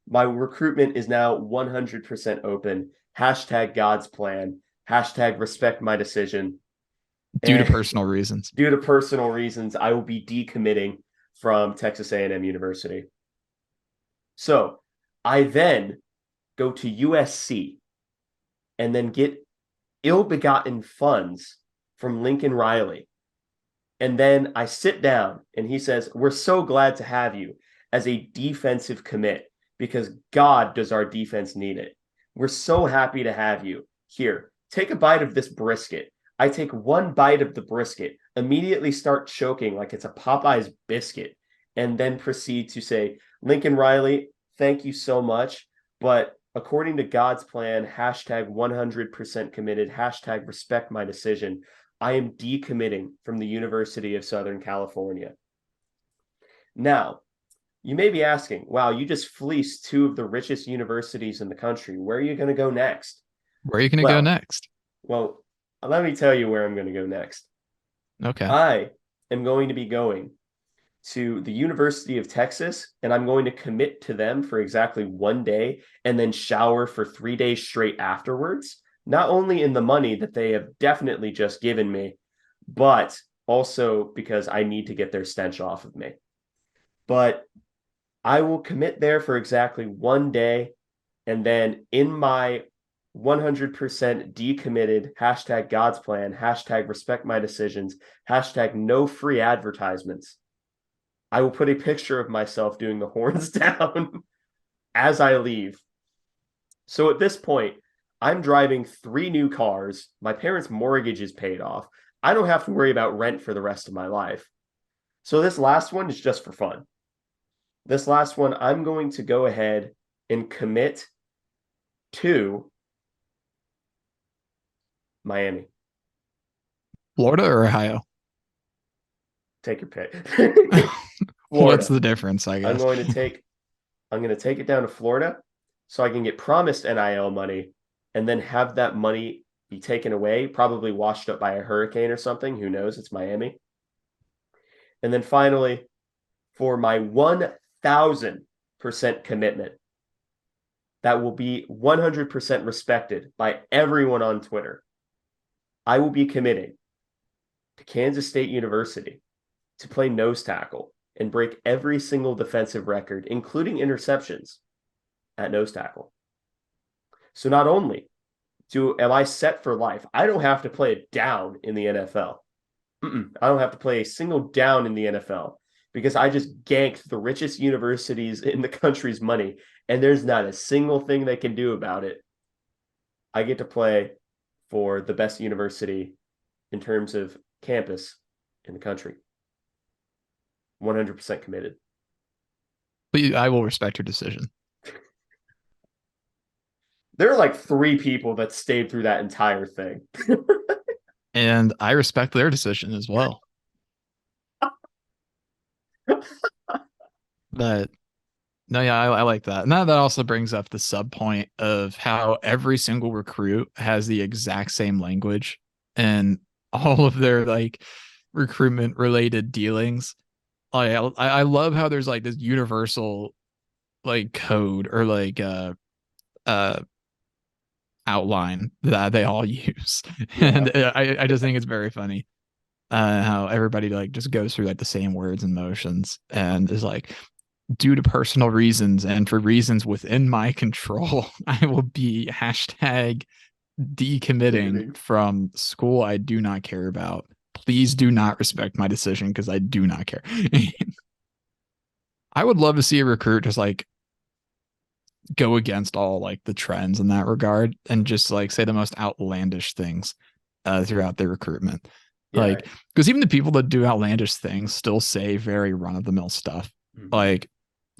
my recruitment is now 100% open. Hashtag God's plan. Hashtag respect my decision. Due to And personal reasons. due to personal reasons, I will be decommitting from Texas A&M University. So I then go to USC and then get ill-begotten funds from Lincoln Riley. And then I sit down and he says, we're so glad to have you as a defensive commit because God does our defense need it. We're so happy to have you. Here, take a bite of this brisket. I take one bite of the brisket, immediately start choking like it's a Popeye's biscuit, and then proceed to say, Lincoln Riley, thank you so much. But according to God's plan, hashtag 100% committed, hashtag respect my decision, I am decommitting from the University of Southern California. Now, you may be asking, wow, you just fleeced two of the richest universities in the country. Where are you going to go next? Where are you going to go Well, next? well, let me tell you where I'm going to go next. Okay. I am going to be going to the University of Texas, and I'm going to commit to them for exactly 1 day and then shower for 3 days straight afterwards. Not only in the money that they have definitely just given me, but also because I need to get their stench off of me. But I will commit there for exactly 1 day. And then in my 100% decommitted, hashtag God's plan, hashtag respect my decisions, hashtag no free advertisements, I will put a picture of myself doing the horns down as I leave. So at this point, I'm driving 3 new cars. My parents' mortgage is paid off. I don't have to worry about rent for the rest of my life. So this last one is just for fun. This last one, I'm going to go ahead and commit to Miami. Florida or Ohio? Take your pick. What's Florida. the difference, I I'm guess? going to take I'm going to take it down to Florida so I can get promised NIL money and then have that money be taken away, probably washed up by a hurricane or something. Who knows? It's Miami. And then finally, for my 1000% commitment, that will be 100% respected by everyone on Twitter. I will be committing to Kansas State University to play nose tackle and break every single defensive record, including interceptions, at nose tackle. So not only am I set for life, I don't have to play a down in the NFL. I don't have to play a single down in the NFL because I just ganked the richest universities in the country's money, and there's not a single thing they can do about it. I get to play for the best university in terms of campus in the country. 100% committed. But I will respect your decision. There are like 3 people that stayed through that entire thing. And I respect their decision as well. But no, yeah, I like that. And that also brings up the sub point of how every single recruit has the exact same language and all of their like recruitment related dealings. I love how there's like this universal like code or like uh outline that they all use. Yeah. And I just think it's very funny how everybody like just goes through like the same words and motions and is like, due to personal reasons and for reasons within my control, I will be hashtag decommitting from school I do not care about. Please do not respect my decision because I do not care. I would love to see a recruit just like go against all like the trends in that regard and just like say the most outlandish things throughout their recruitment. Yeah. Like, because even the people that do outlandish things still say very run of the mill stuff. Mhm. Like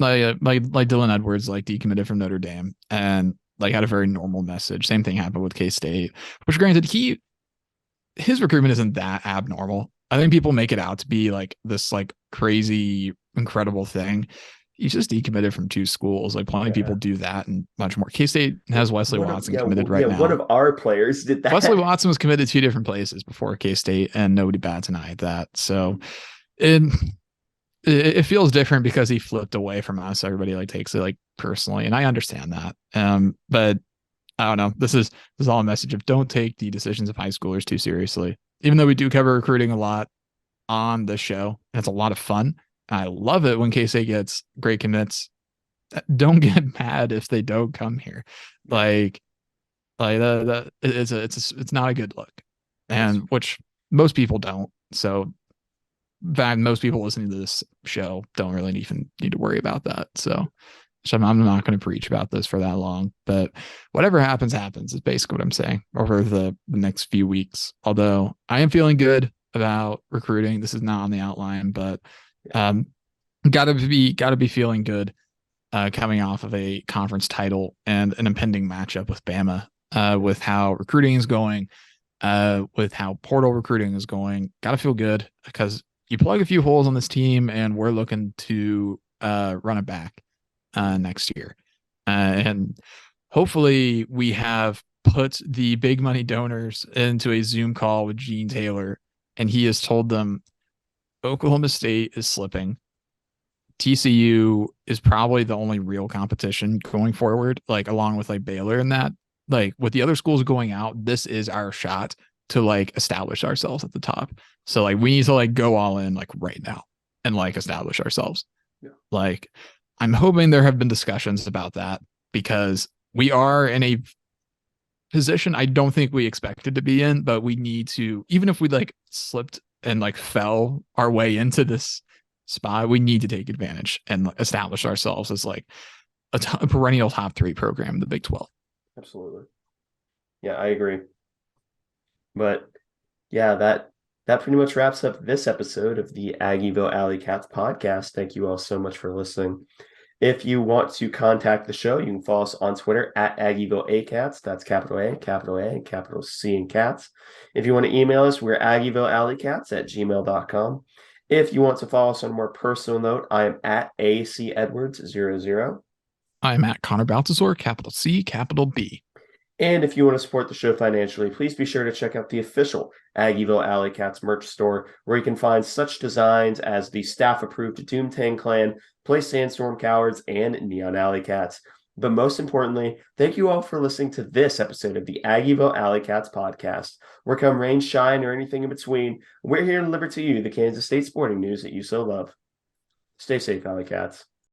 Dylan Edwards like decommitted from Notre Dame and like had a very normal message. Same thing happened with K-State, which granted his recruitment isn't that abnormal. I think people make it out to be like this like crazy incredible thing. He's just decommitted from 2 schools. Like plenty of people do that and much more. K-State has Wesley Watson committed right now. One of our players did that. Wesley Watson was committed to 2 different places before K-State, and nobody bats an eye at that. So it feels different because he flipped away from us. Everybody like takes it like personally, and I understand that. But I don't know. This is all a message of don't take the decisions of high schoolers too seriously. Even though we do cover recruiting a lot on the show, and it's a lot of fun. I love it when K-State gets great commits. Don't get mad if they don't come here. Like it's not a good look, and which most people don't. So, in fact, most people listening to this show don't really even need to worry about that. So, So I'm not going to preach about this for that long, but whatever happens, happens is basically what I'm saying over the next few weeks. Although I am feeling good about recruiting. This is not on the outline, but um, gotta be feeling good coming off of a conference title and an impending matchup with Bama. With how recruiting is going, with how portal recruiting is going, gotta feel good because you plug a few holes on this team, and we're looking to run it back next year. And hopefully we have put the big money donors into a Zoom call with Gene Taylor, and he has told them Oklahoma State is slipping. TCU is probably the only real competition going forward, like along with like Baylor and that. Like with the other schools going out, this is our shot to like establish ourselves at the top. So like we need to like go all in like right now and like establish ourselves. Yeah. Like I'm hoping there have been discussions about that because we are in a position I don't think we expected to be in, but we need to, even if we like slipped and like fell our way into this spot, we need to take advantage and establish ourselves as like a perennial top 3 program in the Big 12. Absolutely. Yeah, I agree. But yeah, that pretty much wraps up this episode of the Aggieville Alleycats podcast. Thank you all so much for listening. If you want to contact the show, you can follow us on Twitter at Aggieville Alleycats. That's capital A, and capital C in cats. If you want to email us, we're AggievilleAlleycats@gmail.com. If you want to follow us on a more personal note, I am at ACEdwards00. I'm at Connor Baltazar, capital C, capital B. And if you want to support the show financially, please be sure to check out the official Aggieville Alleycats merch store, where you can find such designs as the staff-approved Doomtang Clan, Play Sandstorm Cowards, and Neon Alleycats. But most importantly, thank you all for listening to this episode of the Aggieville Alleycats podcast. Where come rain, shine, or anything in between, we're here to deliver to you the Kansas State sporting news that you so love. Stay safe, Alleycats.